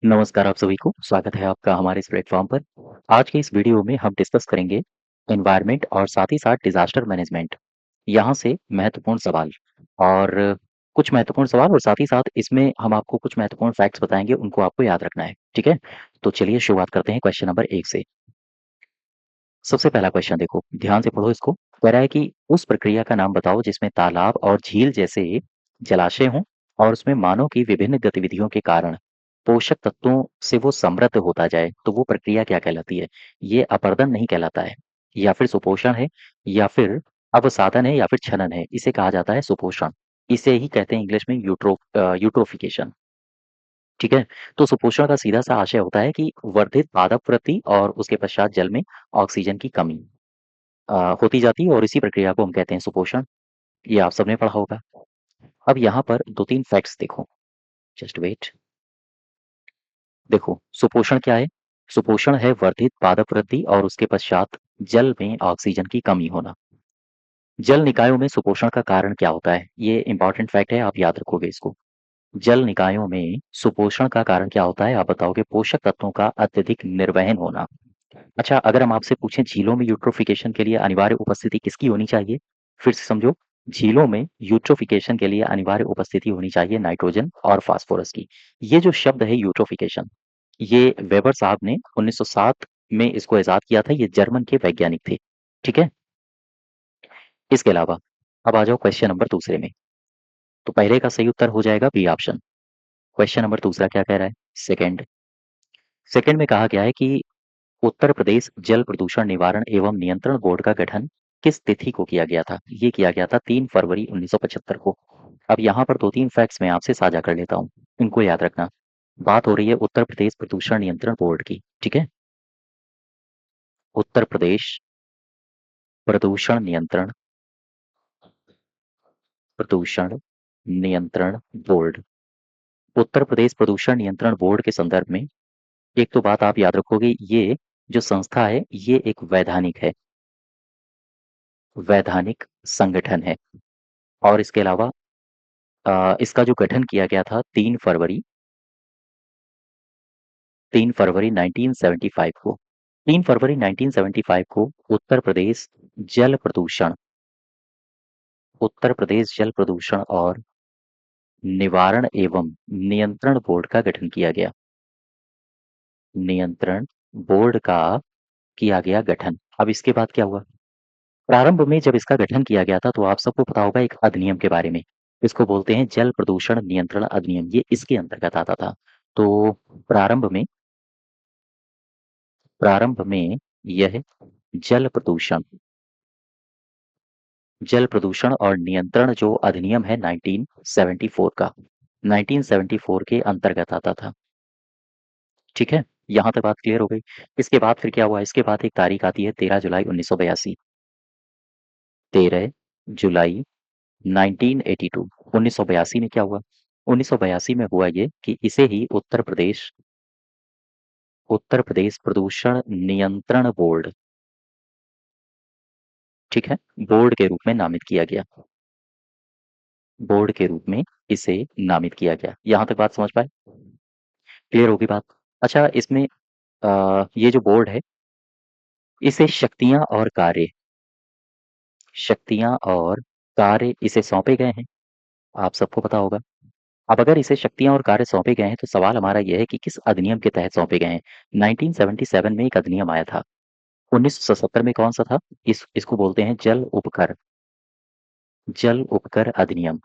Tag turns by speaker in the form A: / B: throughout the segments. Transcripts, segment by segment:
A: नमस्कार आप सभी को, स्वागत है आपका हमारे इस प्लेटफ़ॉर्म पर। आज के इस वीडियो में हम डिस्कस करेंगे एनवायरनमेंट और साथ ही साथ डिज़ास्टर मैनेजमेंट। यहाँ से महत्वपूर्ण सवाल और कुछ महत्वपूर्ण सवाल और साथ ही साथ इसमें हम आपको कुछ महत्वपूर्ण फैक्ट्स बताएँगे, उनको आपको याद रखना है, ठीक है? तो चलिए शुरुआत करते हैं क्वेश्चन नंबर 1 से। सबसे पहला क्वेश्चन देखो, ध्यान से पढ़ो इसको। कह रहा है कि उस प्रक्रिया का नाम बताओ जिसमें तालाब और झील जैसे जलाशय हों और उसमें मानव की विभिन्न गतिविधियों के कारण पोषक तत्वों से वो समृद्ध होता जाए, तो वो प्रक्रिया क्या कहलाती है? ये अपरदन नहीं कहलाता है, या फिर सुपोषण है, या फिर अवसादन है, या फिर छनन है। इसे कहा जाता है सुपोषण। इसे ही कहते हैं इंग्लिश में यूट्रोफिकेशन। ठीक है? तो सुपोषण का सीधा-सा आशय होता है कि वर्धित पादप वृद्धि और उसके पश्चात जल में ऑक्सीजन की कमी होती जाती है और इसी प्रक्रिया को हम कहते हैं सुपोषण। ये आप सबने पढ़ा होगा। अब यहाँ पर 2-3 फैक्ट्स देखो, जस्ट वेट। देखो, सुपोषण क्या है? सुपोषण है वर्धित पादप वृद्धि और उसके पश्चात जल में ऑक्सीजन की कमी होना। जल निकायों में सुपोषण का कारण क्या होता है? ये इम्पोर्टेंट फैक्ट है, आप याद रखोगे इसको। जल निकायों में सुपोषण का कारण क्या होता है? आप बताओगे पोषक तत्वों का अत्यधिक निर्वहन होना। अच्छा, अगर हम आपसे पूछें झीलों में यूट्रोफिकेशन के लिए अनिवार्य उपस्थिति किसकी होनी चाहिए? फिर से समझो, झीलों में यूट्रोफिकेशन के लिए अनिवार्य उपस्थिति होनी चाहिए नाइट्रोजन और फास्फोरस की। ये जो शब्द है यूट्रोफिकेशन, ये वेबर साहब ने 1907 में इसको इजाद किया था। ये जर्मन के वैज्ञानिक थे। ठीक है? इसके अलावा अब आ जाओ क्वेश्चन नंबर दूसरे में। तो पहले का सही उत्तर हो जाएगा बी ऑप्शन। क्वेश्चन नंबर दूसरा क्या कह रहा है? सेकंड। सेकंड में कहा गया है कि उत्तर प्रदेश जल प्रदूषण निवारण एवं नियंत्रण बोर्ड का गठन किस तिथि को किया गया था? ये किया गया था 3 फरवरी 1975 को। अब यहाँ पर 2-3 फैक्ट्स मैं आपसे साझा कर लेता हूँ, इनको याद रखना। बात हो रही है उत्तर प्रदेश प्रदूषण नियंत्रण बोर्ड की, ठीक है? उत्तर प्रदेश प्रदूषण नियंत्रण प्रदूषण नियंत्रण बोर्ड। उत्तर प्रदेश प्रदूषण नियंत्रण बोर्ड के संदर्भ में एक तो बात आप याद रखोगे, ये जो संस्था है, ये एक वैधानिक संगठन है। और इसके अलावा इसका जो गठन किया गया था 3 फरवरी 1975 को। 3 फरवरी 1975 को उत्तर प्रदेश जल प्रदूषण और निवारण एवं नियंत्रण बोर्ड का गठन किया गया। नियंत्रण बोर्ड का किया गया गठन। अब इसके बाद क्या हुआ? प्रारंभ में जब इसका गठन किया गया था, तो आप सबको पता होगा एक अधिनियम के बारे में। इसको बोलते हैं जल प्रदूषण नियंत्रण अधिनियम, ये इसके अंतर्गत आता था। तो प्रारंभ में प्रारंभ में यह जल प्रदूषण जल प्रदूषण और नियंत्रण जो अधिनियम है 1974 का, 1974 के अंतर्गत आता था। ठीक है? यहाँ तक बात क्लियर हो गई। इसके बाद फिर क्या हुआ? इसके बाद एक तारीख आती है 13 जुलाई 1982। 13 जुलाई 1982, 1982 में क्या हुआ? 1982 में हुआ ये कि इसे ही उत्तर प्रदेश प्रदूषण नियंत्रण बोर्ड, ठीक है? बोर्ड के रूप में नामित किया गया। बोर्ड के रूप में इसे नामित किया गया। यहाँ तक बात समझ पाए? क्लियर होगी बात? अच्छा, इसमें ये जो बोर्ड है, इसे शक्तियाँ और कार्य इसे सौंपे गए हैं। आप सबको पता होगा। अब अगर इसे शक्तियाँ और कार्य सौंपे गए हैं, तो सवाल हमारा ये है कि किस अधिनियम के तहत सौंपे गए हैं? 1977 में एक अधिनियम आया था। 1977 में कौन-सा था? इसको बोलते हैं जल उपकर अधिनियम।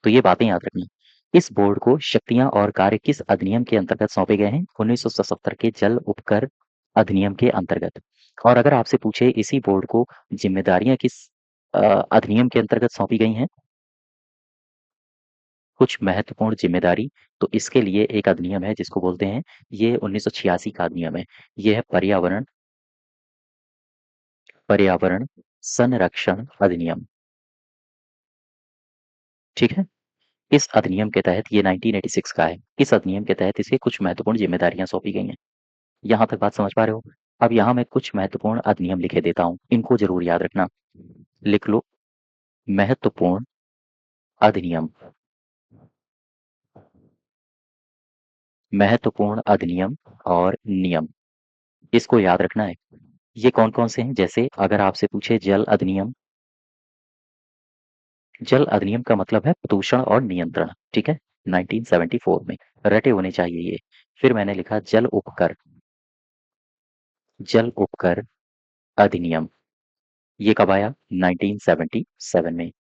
A: तो ये बातें याद रखनी। इस बोर्ड को शक्तियाँ और कार्य किस अधिनियम के अंतर्गत सौंपे गए हैं? 1977 के जल उपकर अधिनियम के अंतर्गत। और अगर आपसे पूछे इसी बोर्ड को जिम्मेदारियाँ किस अ, अधिनियम के अंतर्गत सौंपी गई हैं? कुछ महत्वपूर्ण जिम्मेदारी, तो इसके लिए एक अधिनियम है जिसको बोलते हैं, ये 1986 का अधिनियम है। ये है पर्यावरण संरक्षण अधिनियम। ठीक है? इस अधिनियम के तहत ये 1986 का है। इस अधिनियम के तहत इसे कुछ महत्वपूर्ण जिम्मेदारियाँ सौंपी गई हैं। यहाँ तक बात समझ पा रहे हो? अब यहाँ मैं कुछ महत्वपूर्ण अधिनियम लिखे देता हूँ, इनको ज़रूर याद रखना। लिख लो, महत्वपूर्ण अधिनियम। महत्वपूर्ण अधिनियम और नियम, इसको याद रखना है। ये कौन-कौन से हैं? जैसे अगर आपसे पूछे जल अधिनियम, जल अधिनियम का मतलब है प्रदूषण और नियंत्रण, ठीक है? 1974 में, रटे होने चाहिए ये। फिर मैंने लिखा जल उपकर अधिनियम, ये कब आया? 1977 में।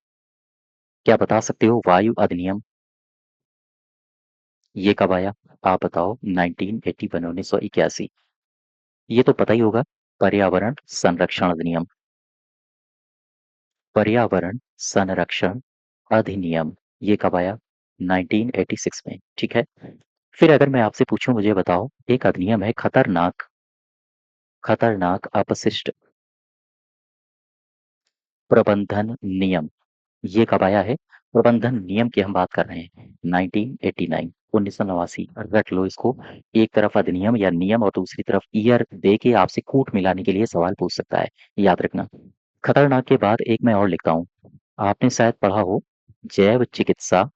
A: क्या बता सकते हो वायु अधिनियम, ये कब आया? आप बताओ। 1981, 1981। ये तो पता ही होगा। पर्यावरण संरक्षण अधिनियम, पर्यावरण संरक्षण अधिनियम, ये कब आया? 1986 में, ठीक है? फिर अगर मैं आपसे पूछूं, मुझे बताओ, एक अधिनियम है खतरनाक अपशिष्ट प्रबंधन नियम, ये कब आया है? प्रबंधन नियम की हम बात कर रहे हैं। 1989, 1989। रट लो इसको। एक तरफ अधिनियम या नियम और दूसरी तरफ ईयर दे के आपसे कूट मिलाने के लिए सवाल पूछ सकता है, याद रखना। खतरनाक के बाद एक मैं और लिखता हूँ, आपने शायद पढ़ा हो, जैव चिकित्सा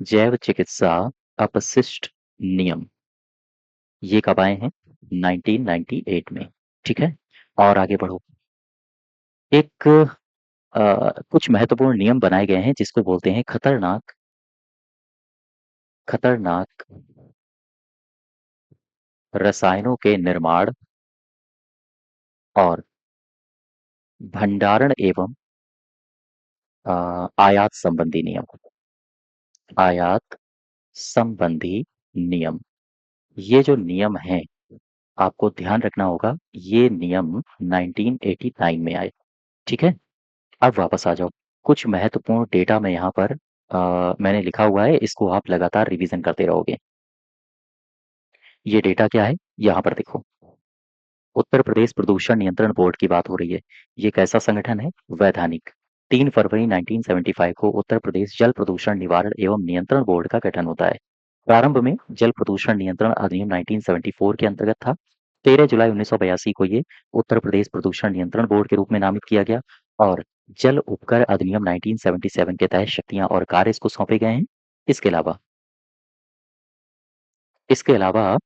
A: जैव चिकित्सा अपशिष्ट नियम, ये कब आए हैं? 1998 में, ठीक है? और आगे बढ़ो। एक कुछ महत्वपूर्ण नियम बनाए गए हैं जिसको बोलते हैं खतरनाक रसायनों के निर्माण और भंडारण एवं आयात संबंधी नियम, आयात संबंधी नियम। ये जो नियम हैं, आपको ध्यान रखना होगा, ये नियम 1989 में आए, ठीक है? अब वापस आ जाओ। कुछ महत्वपूर्ण डेटा में यहाँ पर मैंने लिखा हुआ है, इसको आप लगातार रिवीजन करते रहोगे। ये डेटा क्या है? यहाँ पर देखो, उत्तर प्रदेश प्रदूषण नियंत्रण बोर्ड की बात हो रही है। ये कैसा संगठन है? वैधानिक। 3 फरवरी 1975 को उत्तर प्रदेश जल प्रदूषण निवारण एवं नियंत्रण बोर्ड का गठन होता है। प्रारंभ में जल प्रदूषण नियंत्रण अधिनियम 1974 के अंतर्गत था। 13 जुलाई 1982 को ये उत्तर प्रदेश प्रदूषण नियंत्रण बोर्ड के रूप में नामित किया गया और जल उपकर अधिनियम 1977 के तहत शक्तियां और कार्य इसको सौंपे गए हैं। इसके अलावा इसके अलावा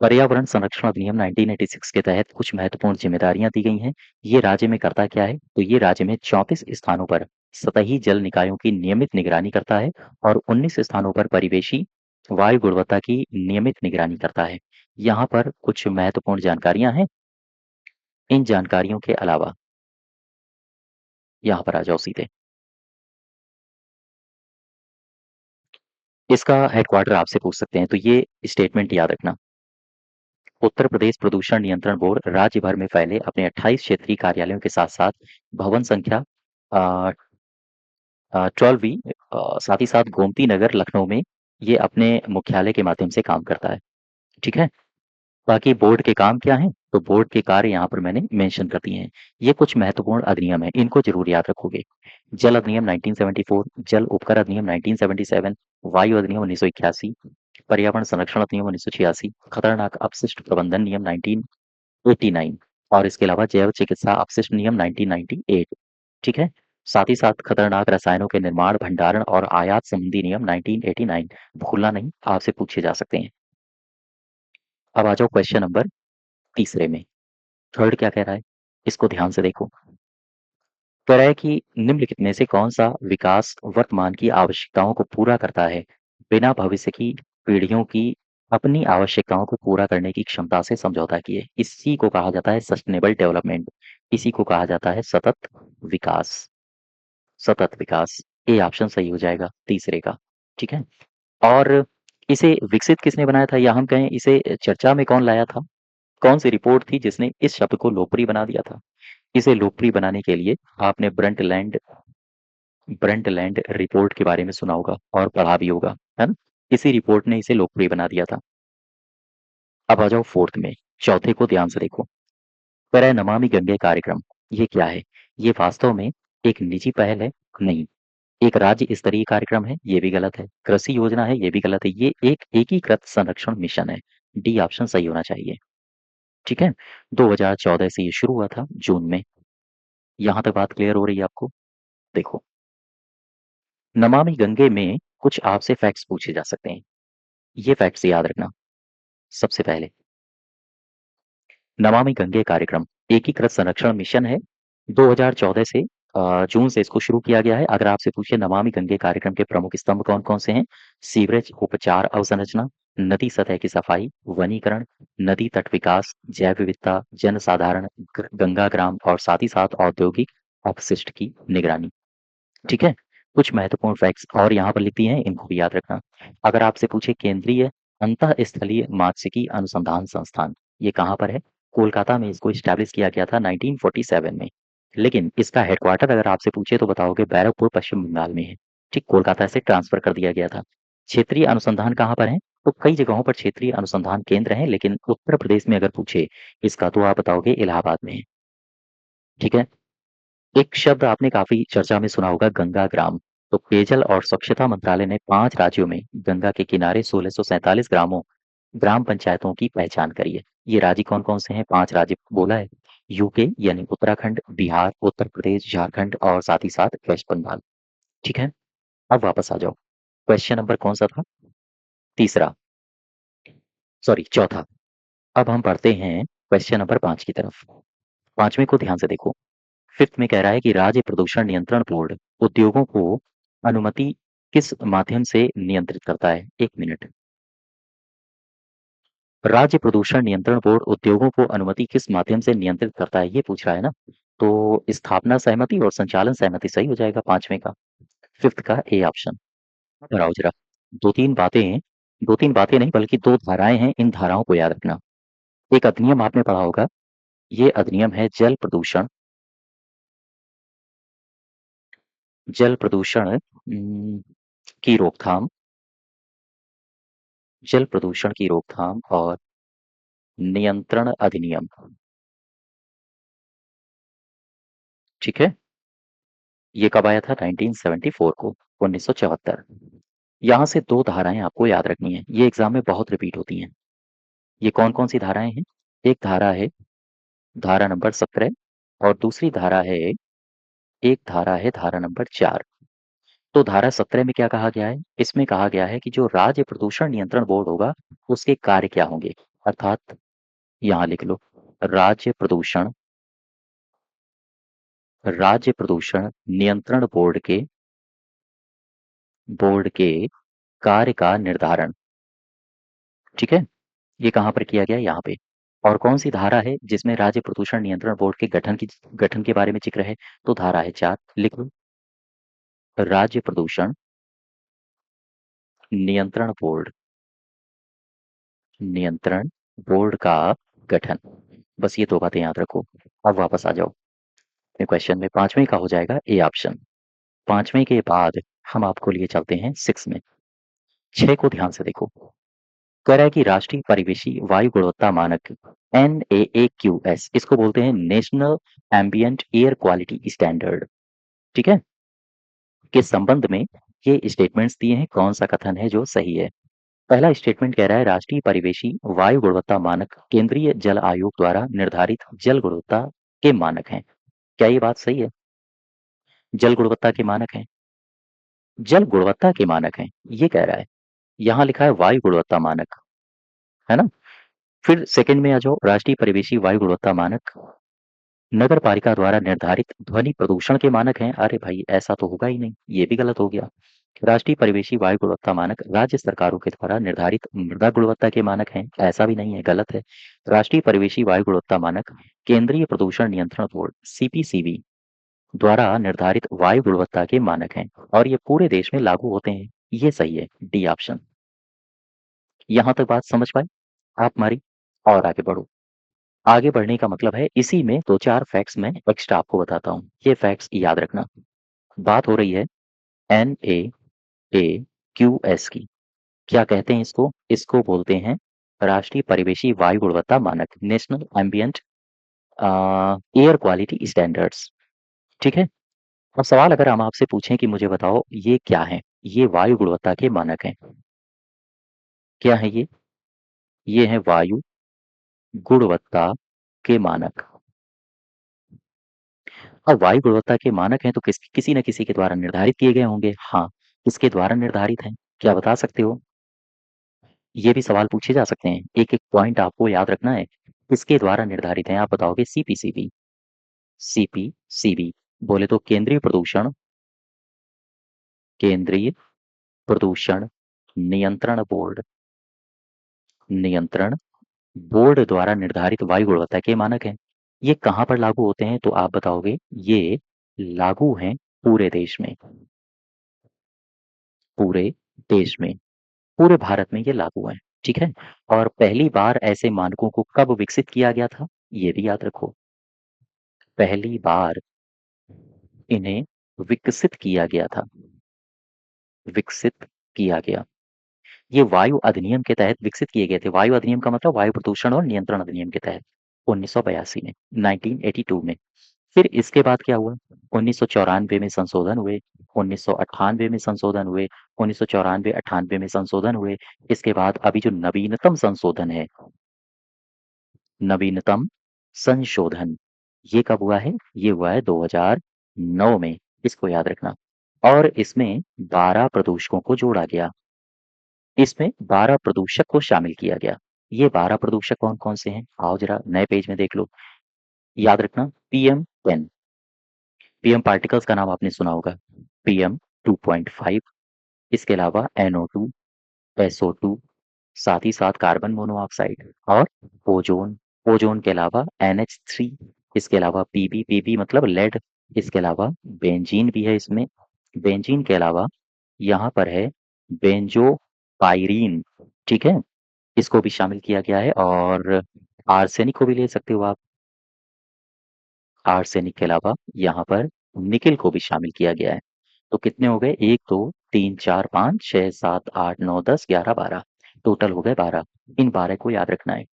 A: पर्यावरण संरक्षण अधिनियम 1986 के तहत कुछ महत्वपूर्ण जिम्मेदारियां दी गई हैं। ये राज्य में करता क्या है? तो ये राज्य में 34 स्थानों पर सतही जल निकायों की नियमित निगरानी करता है और 19 स्थानों पर परिवेशी वायु गुणवत्ता की नियमित निगरानी करता है। यहाँ पर कुछ महत्वपूर्ण जानकारियां हैं। इन जानकारियों के अलावा यहाँ पर आ जाओ सीधे। इसका हेडक्वार्टर आपसे पूछ सकते हैं, तो ये स्टेटमेंट याद रखना। उत्तर प्रदेश प्रदूषण नियंत्रण बोर्ड राज्य भर में फैले अपने 28 क्षेत्रीय कार्यालयों के साथ-साथ भवन संख्या अ 12 भी साथ ही साथ गोमती नगर लखनऊ में ये अपने मुख्यालय के माध्यम से काम करता है, ठीक है? बाकी बोर्ड के काम क्या हैं? तो बोर्ड के कार्य यहाँ पर मैंने मेंशन कर दिए हैं। ये कुछ महत्वपूर्ण अधिनियम हैं, इनको ज़रूर याद रखोगे। जल अधिनियम 1974, जल उपकर अधिनियम 1977, वायु अधिनियम 1981, पर्यावरण संरक्षण अधिनियम 1986, खतरनाक अपशिष्ट प्रबंधन नियम 1989 और इसके अलावा जैव चिकित्सा अपशिष्ट नियम 1998, ठीक है? साथ ही साथ खतरनाक रसायनों के निर्माण, भंडारण और आयात संबंधी नियम 1989 भूलना नहीं, आपसे पूछे जा सकते हैं। अब आ जाओ क्वेश्चन नंबर तीसरे में। थर्ड क्या कह रहा है? इसको ध्यान से देखो। कह रहा है कि निम्नलिखित में से कौन-सा विकास वर्तमान की आवश्यकताओं को पूरा करता है, बिना भविष्य की पीढ़ियों की अपनी आवश्यकताओं को पूरा करने की क्षमता से समझौता किए। इसी को कहा जाता है सस्टेनेबल डेवलपमेंट। इसी को कहा जाता है विकास सतत विकास। ए ऑप्शन सही हो जाएगा तीसरे का, ठीक है? और इसे विकसित किसने बनाया था, या हम कहें इसे चर्चा में कौन लाया था? कौन-सी रिपोर्ट थी जिसने इस शब्द को लोकप्रिय बना दिया था? इसे लोकप्रिय बनाने के लिए आपने ब्रंटलैंड रिपोर्ट के बारे में सुना होगा और पढ़ा भी होगा, है ना? इसी रिपोर्ट ने इसे लोकप्रिय बना दिया था। अब आ जाओ फोर्थ में, चौथे को ध्यान से देखो। कह रहा है नमामि गंगे कार्यक्रम, ये क्या है? ये वास्तव में एक निजी पहल है? नहीं। एक राज्य स्तरीय कार्यक्रम है? ये भी गलत है। कृषि योजना है? ये भी गलत है। ये एक एकीकृत संरक्षण मिशन है। डी ऑप्शन सही होना चाहिए, ठीक है? 2014 से ये शुरू हुआ था जून में। यहाँ तक बात क्लियर हो रही है आपको? देखो, नमामि गंगे में कुछ आपसे फैक्ट्स पूछे जा सकते हैं। ये फैक्ट्स याद रखना। सबसे पहले नमामि गंगे कार्यक्रम एकीकृत संरक्षण मिशन है। 2014 से जून से इसको शुरू किया गया है। अगर आपसे पूछे नमामि गंगे कार्यक्रम के प्रमुख स्तंभ कौन-कौन से हैं? सीवरेज उपचार अवसंरचना, नदी सतह की सफाई, वनीकरण, नदी तट विकास, जैव विविधता, जनसाधारण, गंगा ग्राम और साथ ही साथ औद्योगिक अपशिष्ट की निगरानी। ठीक है? कुछ महत्वपूर्ण फैक्ट्स और यहाँ पर लिख दिए हैं, इनको भी याद रखना। अगर आपसे पूछे केंद्रीय अंतःस्थलीय मात्स्यिकी अनुसंधान संस्थान, ये कहाँ पर है? कोलकाता में इसको एस्टैब्लिश किया गया था 1947 में। लेकिन इसका हेडक्वार्टर अगर आपसे पूछे तो बताओगे बैरकपुर पश्चिम बंगाल में है। ठीक, कोलकाता से ट्रांसफर कर दिया गया था। क्षेत्रीय अनुसंधान कहाँ पर है? तो कई जगहों पर क्षेत्रीय अनुसंधान केंद्र हैं, लेकिन उत्तर प्रदेश में अगर पूछे इसका तो आप बताओगे इलाहाबाद में है। ठीक है? एक शब्द आपने काफी चर्चा में सुना होगा, गंगा ग्राम। तो पेयजल और स्वच्छता मंत्रालय ने 5 राज्यों में गंगा के किनारे 1647 ग्राम पंचायतों की पहचान करी है। ये राज्य कौन-कौन से हैं? 5 राज्य बोला है। यूके यानी उत्तराखंड, बिहार, उत्तर प्रदेश, झारखंड और साथ ही साथ वेस्ट बंगाल। ठीक है? अब वापस आ जाओ। क्वेश्चन नंबर कौन-सा था? तीसरा, सॉरी चौथा। अब हम बढ़ते हैं क्वेश्चन नंबर 5 की तरफ। 5वें को ध्यान से देखो। 5th में कह रहा है कि राज्य प्रदूषण नियंत्रण बोर्ड उद्योगों को अनुमति किस माध्यम से नियंत्रित करता है? 1 मिनट। राज्य प्रदूषण नियंत्रण बोर्ड उद्योगों को अनुमति किस माध्यम से नियंत्रित करता है? ये पूछ रहा है ना। तो स्थापना सहमति और संचालन सहमति सही हो जाएगा 5वें का। 5th का ए ऑप्शन। दोहराओ जरा। 2-3 बातें 2-3 बातें नहीं बल्कि 2 धाराएँ हैं, इन धाराओं को याद रखना। एक अधिनियम आपने पढ़ा होगा, ये अधिनियम है जल प्रदूषण की रोकथाम जल प्रदूषण की रोकथाम और नियंत्रण अधिनियम। ठीक है? ये कब आया था? 1974 को, 1974। यहाँ से 2 धाराएँ आपको याद रखनी हैं, ये एग्ज़ाम में बहुत रिपीट होती हैं। ये कौन-कौन सी धाराएँ हैं? एक धारा है धारा नंबर 17 और दूसरी धारा है धारा नंबर 4। तो धारा 17 में क्या कहा गया है? इसमें कहा गया है कि जो राज्य प्रदूषण नियंत्रण बोर्ड होगा, उसके कार्य क्या होंगे? अर्थात यहाँ लिख लो, राज्य प्रदूषण राज्य प्रदूषण नियंत्रण बोर्ड के कार्य का निर्धारण। ठीक है? ये कहाँ पर किया गया है? यहाँ पे। और कौन सी धारा है जिसमें राज्य प्रदूषण नियंत्रण बोर्ड के गठन के बारे में जिक्र है? तो धारा है 4, लिख लो। राज्य प्रदूषण नियंत्रण बोर्ड नियंत्रण बोर्ड का गठन। बस ये 2 बातें याद रखो। अब वापस आ जाओ। अपने क्वेश्चन में 5वें का हो जाएगा ए ऑप्शन। 5वें के बाद हम आपको लिए चलते हैं 6 में। 6 को ध्यान से देखो। कह रहा है कि राष्ट्रीय परिवेशी वायु गुणवत्ता मानक NAAQS, इसको बोलते हैं national ambient air quality standard. ठीक है? के संबंध में ये स्टेटमेंट्स दिए हैं, कौन सा कथन है जो सही है? पहला स्टेटमेंट कह रहा है राष्ट्रीय परिवेशी वायु गुणवत्ता मानक केंद्रीय जल आयोग द्वारा निर्धारित जल गुणवत्ता के मानक हैं। क्या ये बात सही है? जल गुणवत्ता के मानक हैं। जल गुणवत्ता के मानक हैं, ये कह रहा है। यहाँ लिखा है वायु गुणवत्ता मानक, है ना? फिर सेकंड में आ जाओ, राष्ट्रीय परिवेशी वायु गुणवत्ता मानक नगर पालिका द्वारा निर्धारित ध्वनि प्रदूषण के मानक हैं। अरे भाई, ऐसा तो होगा ही नहीं, ये भी गलत हो गया। राष्ट्रीय परिवेशी वायु गुणवत्ता मानक राज्य सरकारों के द्वारा निर्धारित मृदा गुणवत्ता के मानक हैं। ऐसा भी नहीं है, गलत है। राष्ट्रीय परिवेशी वायु गुणवत्ता मानक केंद्रीय प्रदूषण नियंत्रण बोर्ड CPCB द्वारा निर्धारित वायु गुणवत्ता के मानक हैं और ये पूरे देश में लागू होते हैं। ये सही है, डी ऑप्शन। यहाँ तक बात समझ पाए आप हमारी? और आगे बढ़ो। आगे बढ़ने का मतलब है इसी में 2-4 फैक्ट्स मैं एक्स्ट्रा आपको बताता हूँ। ये फैक्ट्स याद रखना। बात हो रही है NAAQS की। क्या कहते हैं इसको? इसको बोलते हैं राष्ट्रीय परिवेशी वायु गुणवत्ता मानक, national ambient air quality standards. ठीक है? अब सवाल अगर हम आपसे पूछें कि मुझे बताओ ये क्या है? ये वायु गुणवत्ता के मानक हैं। क्या है ये? ये है वायु गुणवत्ता के मानक। अब वायु गुणवत्ता के मानक हैं तो किसी न किसी के द्वारा निर्धारित किए गए होंगे। हाँ, किसके द्वारा निर्धारित हैं? क्या बता सकते हो? ये भी सवाल पूछे जा सकते हैं। एक-एक पॉइंट आपको याद रखना है। किसके द्वारा निर्धारित है? आप बताओगे सीपीसीबी। सीपीसीबी बोले तो केंद्रीय प्रदूषण नियंत्रण बोर्ड नियंत्रण बोर्ड द्वारा निर्धारित वायु गुणवत्ता के मानक हैं। ये कहाँ पर लागू होते हैं? तो आप बताओगे ये लागू हैं पूरे देश में, पूरे देश में, पूरे भारत में ये लागू हैं। ठीक है? और पहली बार ऐसे मानकों को कब विकसित किया गया था? ये भी याद रखो। पहली बार इन्हें विकसित किया गया था। विकसित किया गया। ये वायु अधिनियम के तहत विकसित किए गए थे। वायु अधिनियम का मतलब वायु प्रदूषण और नियंत्रण अधिनियम के तहत 1982 में, 1982 में। फिर इसके बाद क्या हुआ? 1994 में संशोधन हुए, 1998 में संशोधन हुए, 1994-98 में संशोधन हुए। इसके बाद अभी जो नवीनतम संशोधन है, नवीनतम संशोधन, ये कब हुआ है? ये हुआ है 2009 में। इसको याद रखना। और इसमें 12 प्रदूषकों को जोड़ा गया। इसमें 12 प्रदूषक को शामिल किया गया। ये 12 प्रदूषक कौन-कौन से हैं? आओ ज़रा नए पेज में देख लो। याद रखना PM10, पीएम पार्टिकल्स का नाम आपने सुना होगा। PM 2.5, इसके अलावा NO2, SO2, साथ ही साथ कार्बन मोनोऑक्साइड और ओजोन। ओजोन के अलावा NH3, इसके अलावा पीबी मतलब लेड, इसके अलावा बेंजीन भी है इसमें। बेंजीन के अलावा यहाँ पर है बेंजोपाइरीन। ठीक है? इसको भी शामिल किया गया है और आर्सेनिक को भी ले सकते हो आप। आर्सेनिक के अलावा यहाँ पर निकेल को भी शामिल किया गया है। तो कितने हो गए? 1 2 3 4 5 6 7 8 9 10 11 12, टोटल हो गए 12। इन 12 को याद रखना है।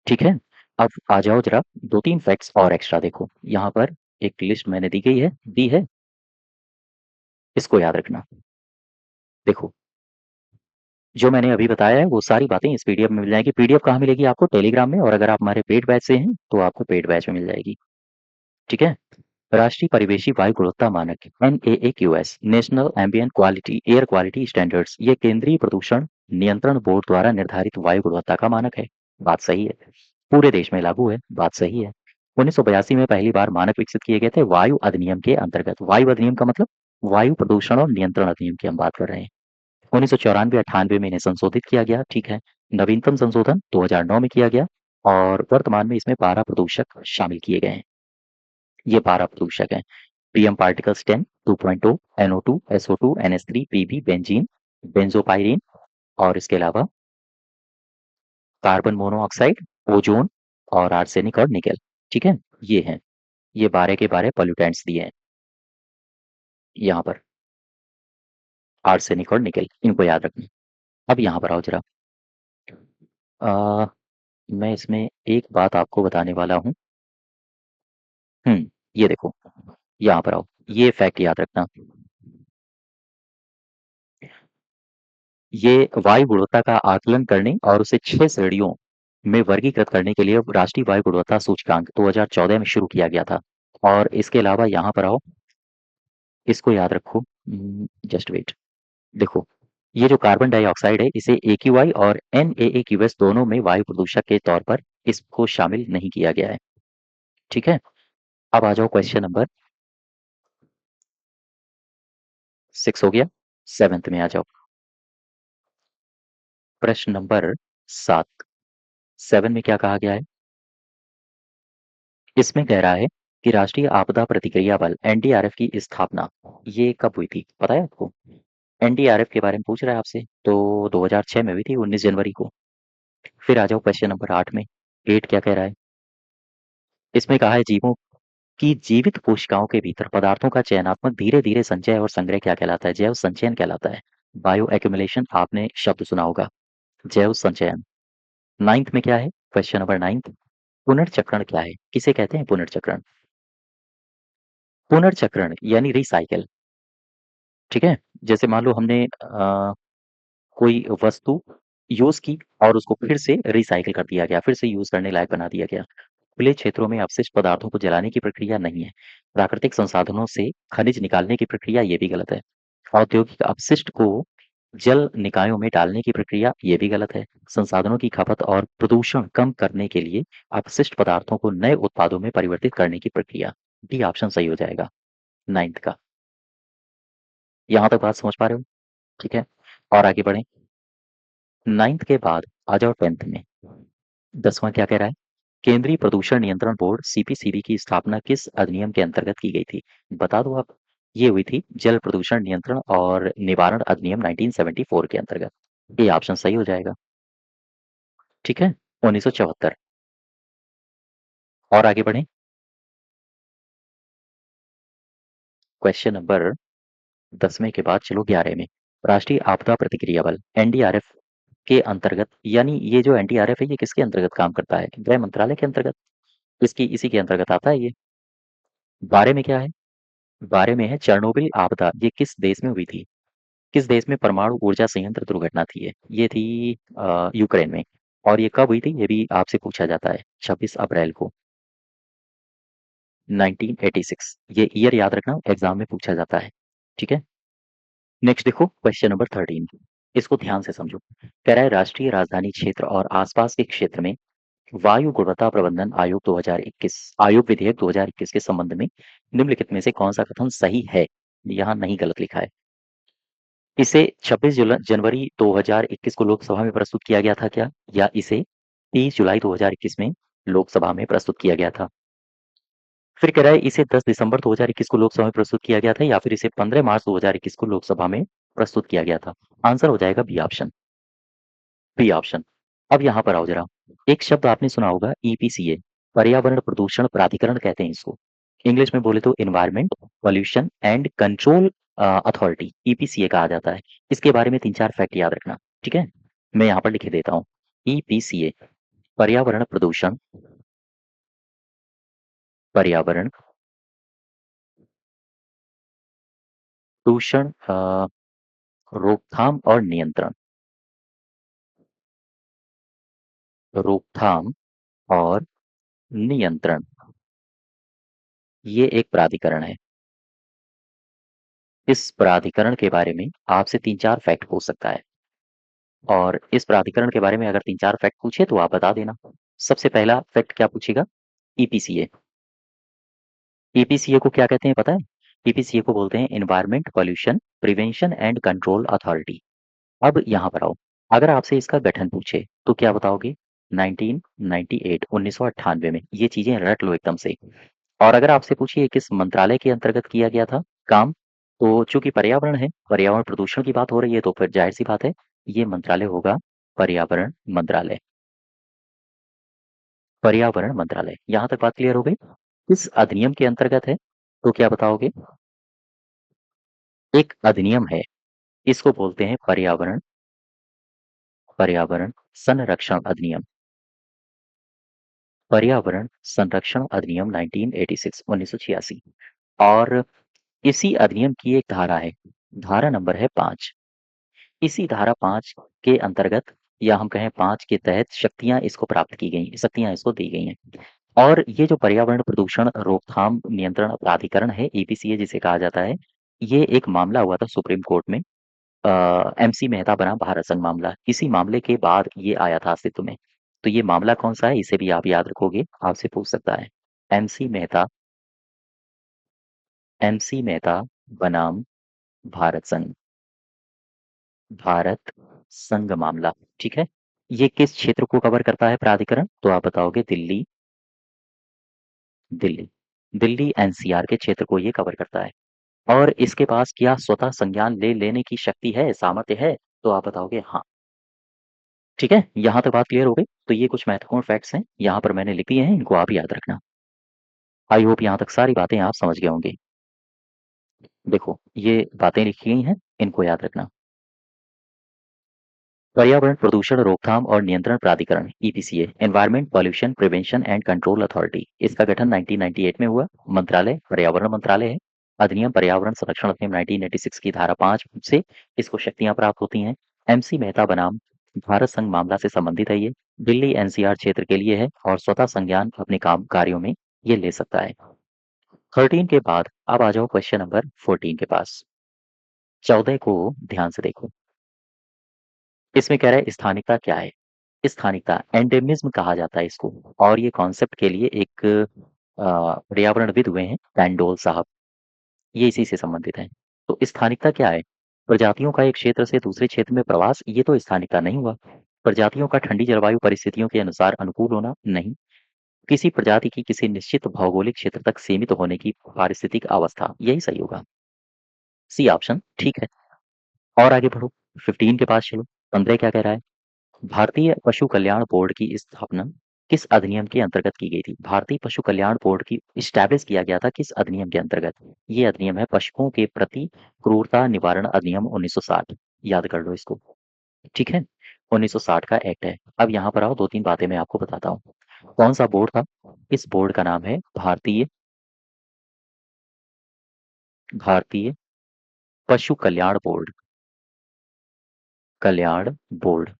A: ठीक है? अब आ जाओ जरा 2-3 फैक्ट्स और एक्स्ट्रा देखो। यहाँ पर एक लिस्ट मैंने दी है, इसको याद रखना। देखो, जो मैंने अभी बताया है वो सारी बातें इस पीडीएफ में मिल जाएगी। पीडीएफ कहाँ मिलेगी आपको? टेलीग्राम में, और अगर आप हमारे पेड बैच से हैं तो आपको पेड बैच में मिल जाएगी। ठीक है? राष्ट्रीय परिवेशी वायु गुणवत्ता मानक NAAQS, national ambient quality air quality standards, ये केंद्रीय प्रदूषण नियंत्रण बोर्ड द्वारा निर्धारित वायु गुणवत्ता का मानक है। बात सही है। पूरे देश में लागू है। बात सही है। 1982 में पहली बार मानक विकसित किए गए थे वायु अधिनियम के अंतर्गत। वायु अधिनियम का मतलब वायु प्रदूषण और नियंत्रण अधिनियम की हम बात कर रहे हैं। 1994-98 में इन्हें संशोधित किया गया। ठीक है? नवीनतम संशोधन 2009 में किया गया और वर्तमान में इसमें 12 प्रदूषक शामिल किए गए हैं। ये 12 प्रदूषक हैं। PM particles 10, 2.0, NO2, SO2, NH3, PB, benzene, benzopyrene और इसके अलावा कार्बन मोनोऑक्साइड, ओजोन और आर्सेनिक और निकेल। ठीक है? ये हैं। ये 12 के 12 पॉल्यूटेंट्स दिए हैं यहाँ पर, आर्सेनिक और निकेल, इनको याद रखना। अब यहाँ पर आओ जरा। अ, मैं इसमें एक बात आपको बताने वाला हूँ। ये देखो, यहाँ पर आओ। ये फैक्ट याद रखना। ये वायु गुणवत्ता का आकलन करने और उसे 6 श्रेणियों में वर्गीकृत करने के लिए राष्ट्रीय वायु गुणवत्ता सूचकांक 2014 में शुरू किया गया था। और इसके अलावा यहाँ पर आओ, इसको याद रखो। Just wait. देखो, ये जो कार्बन डाइऑक्साइड है इसे AQI और NAAQS दोनों में वायु प्रदूषक के तौर पर इसको शामिल नहीं किया गया है। ठीक है? अब आ जाओ क्वेश्चन नंबर 6 हो गया। 7th में आ जाओ। प्रश्न नंबर 7। 7 में क्या कहा गया है? इसमें कह रहा है कि राष्ट्रीय आपदा प्रतिक्रिया बल NDRF की स्थापना ये कब हुई थी? पता है आपको? NDRF के बारे में पूछ रहा है आपसे। तो 2006 में हुई थी, 19 जनवरी को। फिर आ जाओ क्वेश्चन नंबर 8 में। 8 क्या कह रहा है? इसमें कहा है जीवों की जीवित कोशिकाओं के भीतर पदार्थों का चयनात्मक धीरे-धीरे संचय और संग्रह क्या कहलाता है? जैव संचयन कहलाता है। बायो एक्यूमुलेशन आपने शब्द सुना होगा। जैव संचयन। 9th में क्या है? Question number 9। पुनर्चक्रण क्या है? किसे कहते हैं पुनर्चक्रण? पुनर्चक्रण यानी रिसाइकिल। ठीक है? जैसे मान लो हमने कोई वस्तु यूज़ की और उसको फिर से रिसाइकिल कर दिया गया, फिर से यूज़ करने लायक बना दिया गया। खुले क्षेत्रों में अपशिष्ट पदार्थों को जलाने की प्रक्रिया नहीं है। प्राकृतिक संसाधनों से खनिज निकालने की प्रक्रिया, ये भी गलत है। औद्योगिक अपशिष्ट को जल निकायों में डालने की प्रक्रिया, ये भी गलत है। संसाधनों की खपत और प्रदूषण कम करने के लिए अपशिष्ट पदार्थों को नए उत्पादों में परिवर्तित करने की प्रक्रिया। डी ऑप्शन सही हो जाएगा, 9th का। यहाँ तक बात समझ पा रहे हो? ठीक है, और आगे बढ़ें। 9th के बाद आ जाओ 10th में। 10वां क्या कह रहा है? केंद्रीय प्रदूषण नियंत्रण बोर्ड सीपीसीबी की स्थापना किस अधिनियम के अंतर्गत की गई थी? बता दो आप। ये हुई थी जल प्रदूषण नियंत्रण और निवारण अधिनियम 1974 के अंतर्गत। ये ऑप्शन सही हो जाएगा। ठीक है, 1974। और आगे बढ़ें। क्वेश्चन नंबर 10वें के बाद चलो 11वें में। राष्ट्रीय आपदा प्रतिक्रिया बल एनडीआरएफ के अंतर्गत, यानी ये जो एनडीआरएफ है ये किसके अंतर्गत काम करता है? गृह मंत्रालय के अंतर्गत। इसकी इसी के अंतर्गत आता है ये। बारे में क्या है? बारे में है चेरनोबिल आपदा, ये किस देश में हुई थी? किस देश में परमाणु ऊर्जा संयंत्र दुर्घटना थी ये थी यूक्रेन में। और ये कब हुई थी ये भी आपसे पूछा जाता है, 26 अप्रैल को 1986। ये ईयर याद रखना, एग्जाम में पूछा जाता है। ठीक है, नेक्स्ट देखो क्वेश्चन नंबर 13। इसको ध्यान से समझो। कह रहा है राष्ट्रीय राजधानी क्षेत्र और आसपास के क्षेत्र में वायु गुणवत्ता प्रबंधन आयोग 2021 आयोग विधेयक 2021 के संबंध में निम्नलिखित में से कौन सा कथन सही है? यहाँ नहीं, गलत लिखा है। इसे 26 जनवरी 2021 को लोकसभा में प्रस्तुत किया गया था क्या, या इसे 30 जुलाई 2021 में लोकसभा में प्रस्तुत किया गया था? फिर कह रहा है इसे 10 दिसंबर 2021 को लोकसभा में प्रस्तुत किया गया था, या फिर इसे 15 मार्च 2021 को लोकसभा में प्रस्तुत किया गया था। आंसर हो जाएगा बी ऑप्शन। B option. अब यहाँ पर आओ जरा। एक शब्द आपने सुना होगा ईपीसीए, पर्यावरण प्रदूषण प्राधिकरण कहते हैं इसको। इंग्लिश में बोले तो environment pollution and control authority, EPCA कहा जाता है। इसके बारे में 3-4 फैक्ट याद रखना। ठीक है, मैं यहाँ पर लिख देता हूँ। ईपीसीए, पर्यावरण प्रदूषण, पर्यावरण प्रदूषण रोकथाम और नियंत्रण, रोकथाम और नियंत्रण, ये एक प्राधिकरण है। इस प्राधिकरण के बारे में आपसे 3-4 फैक्ट पूछ सकता है, और इस प्राधिकरण के बारे में अगर 3-4 फैक्ट पूछे तो आप बता देना। सबसे पहला फैक्ट क्या पूछेगा? ईपीसीए। ईपीसीए को क्या कहते हैं पता है? ईपीसीए को बोलते हैं environment pollution prevention and control authority. अब यहाँ पर आओ, अगर आपसे इसका गठन पूछे तो क्या बताओगे? 1998, 1998 में। ये चीजें रट लो एकदम से। और अगर आपसे पूछिए किस मंत्रालय के अंतर्गत किया गया था काम, तो चूंकि पर्यावरण है, पर्यावरण प्रदूषण की बात हो रही है, तो फिर जाहिर सी बात है ये मंत्रालय होगा पर्यावरण मंत्रालय। पर्यावरण मंत्रालय। यहाँ तक बात क्लियर हो गई? किस अधिनियम के अंतर्गत है तो क्या बताओगे? एक अधिनियम है, इसको बोलते हैं पर्यावरण पर्यावरण संरक्षण अधिनियम। पर्यावरण संरक्षण अधिनियम 1986, 1986। और इसी अधिनियम की एक धारा है, धारा नंबर है 5। इसी धारा 5 के अंतर्गत, या हम कहें 5 के तहत शक्तियां इसको प्राप्त की गई, शक्तियां इसको दी गई हैं। और ये जो पर्यावरण प्रदूषण रोकथाम नियंत्रण प्राधिकरण है, ईपीसीए जिसे कहा जाता है, ये एक मामला हुआ था सुप्रीम कोर्ट में। एमसी मेहता बना भारत संघ मामला, इसी मामले के बाद ये आया था अस्तित्व में। तो ये मामला कौन सा है इसे भी आप याद रखोगे, आपसे पूछ सकता है। एमसी मेहता, एमसी मेहता बनाम भारत संघ, भारत संघ मामला। ठीक है, ये किस क्षेत्र को कवर करता है प्राधिकरण? तो आप बताओगे दिल्ली, दिल्ली, दिल्ली एनसीआर के क्षेत्र को ये कवर करता है। और इसके पास क्या स्वतः संज्ञान ले लेने की शक्ति है, सामर्थ्य है? तो आप बताओगे हाँ। ठीक है, यहाँ तक बात क्लियर हो गई? तो ये कुछ महत्वपूर्ण फैक्ट्स हैं, यहाँ पर मैंने लिख दिए हैं, इनको आप याद रखना। आई होप यहाँ तक सारी बातें आप समझ गए होंगे। देखो ये बातें लिखी गई हैं, इनको याद रखना। पर्यावरण प्रदूषण रोकथाम और नियंत्रण प्राधिकरण EPCA, environment pollution prevention and control authority, इसका गठन 1998 में हुआ। मंत्रालय पर्यावरण मंत्रालय है। अधिनियम पर्यावरण संरक्षण अधिनियम 1986 की धारा 5 से इसको शक्तियां प्राप्त होती हैं। एमसी मेहता बनाम भारत संघ मामला से संबंधित है ये। दिल्ली एनसीआर क्षेत्र के लिए है, और स्वतः संज्ञान अपने काम कार्यों में ये ले सकता है। 13 के बाद अब आ जाओ क्वेश्चन नंबर 14 के पास। 14 को ध्यान से देखो। इसमें कह रहा है स्थानिकता क्या है? स्थानिकता एंडेमिज्म कहा जाता है इसको, और ये कॉन्सेप्ट के लिए एक पर्यावरणविद हुए हैं पैंडोल साहब, ये इसी से संबंधित है। तो स्थानिकता क्या है? प्रजातियों का एक क्षेत्र से दूसरे क्षेत्र में प्रवास, ये तो स्थानिकता नहीं हुआ। प्रजातियों का ठंडी जलवायु परिस्थितियों के अनुसार अनुकूल होना, नहीं। किसी प्रजाति की किसी निश्चित भौगोलिक क्षेत्र तक सीमित होने की पारिस्थितिक अवस्था, यही सही होगा। सी ऑप्शन ठीक है। और आगे बढ़ो, 15 के पास चलो। 15 क्या कह रहा है? भारतीय पशु कल्याण बोर्ड की स्थापना किस अधिनियम के अंतर्गत की गई थी? भारतीय पशु कल्याण बोर्ड की इस्टेब्लिश किया गया था किस अधिनियम के अंतर्गत? ये अधिनियम है पशुओं के प्रति क्रूरता निवारण अधिनियम 1960। याद कर लो इसको। ठीक है, 1960 का एक्ट है। अब यहाँ पर आओ, दो तीन बातें मैं आपको बताता हूँ। कौन सा बोर्ड था? इस बोर्ड का नाम है भारतीय पशु कल्याण बोर्ड। कल्याण बोर्ड।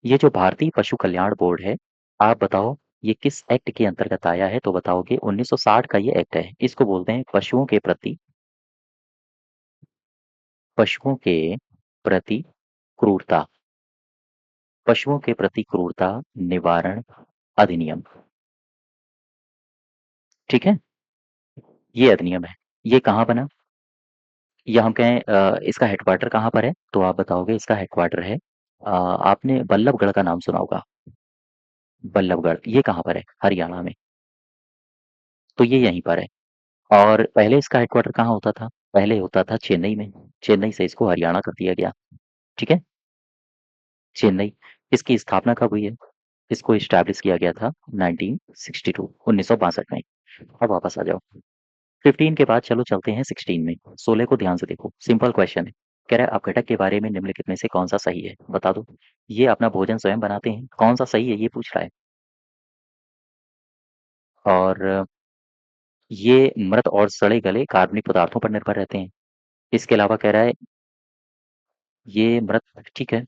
A: ये जो भारतीय पशु कल्याण बोर्ड है, आप बताओ ये किस एक्ट के अंतर्गत आया है? तो बताओगे 1960 का ये एक्ट है। इसको बोलते हैं पशुओं के प्रति क्रूरता, पशुओं के प्रति क्रूरता निवारण अधिनियम। ठीक है, ये अधिनियम है। ये कहाँ बना? ये हम कहें इसका हेडक्वार्टर कहाँ पर है? तो आप बताओगे इसका हेडक्वार्टर है, आपने बल्लभगढ़ का नाम सुना होगा। बल्लभगढ़ ये कहाँ पर है? हरियाणा में। तो ये यहीं पर है। और पहले इसका हेडक्वार्टर कहाँ होता था? पहले होता था चेन्नई में। चेन्नई से इसको हरियाणा कर दिया गया। ठीक है, चेन्नई। इसकी स्थापना कब हुई है? इसको इस्टेब्लिश किया गया था 1962, 1962 में। अब वापस आ जाओ। 15 के बाद चलो चलते हैं 16 में। 16 को ध्यान से देखो, सिंपल क्वेश्चन है। कह रहा है अपघटक के बारे में निम्नलिखित में से कौन सा सही है? बता दो। ये अपना भोजन स्वयं बनाते हैं, कौन सा सही है ये पूछ रहा है। और ये मृत और सड़े गले कार्बनिक पदार्थों पर निर्भर रहते हैं। इसके अलावा कह रहा है ये मृत, ठीक है,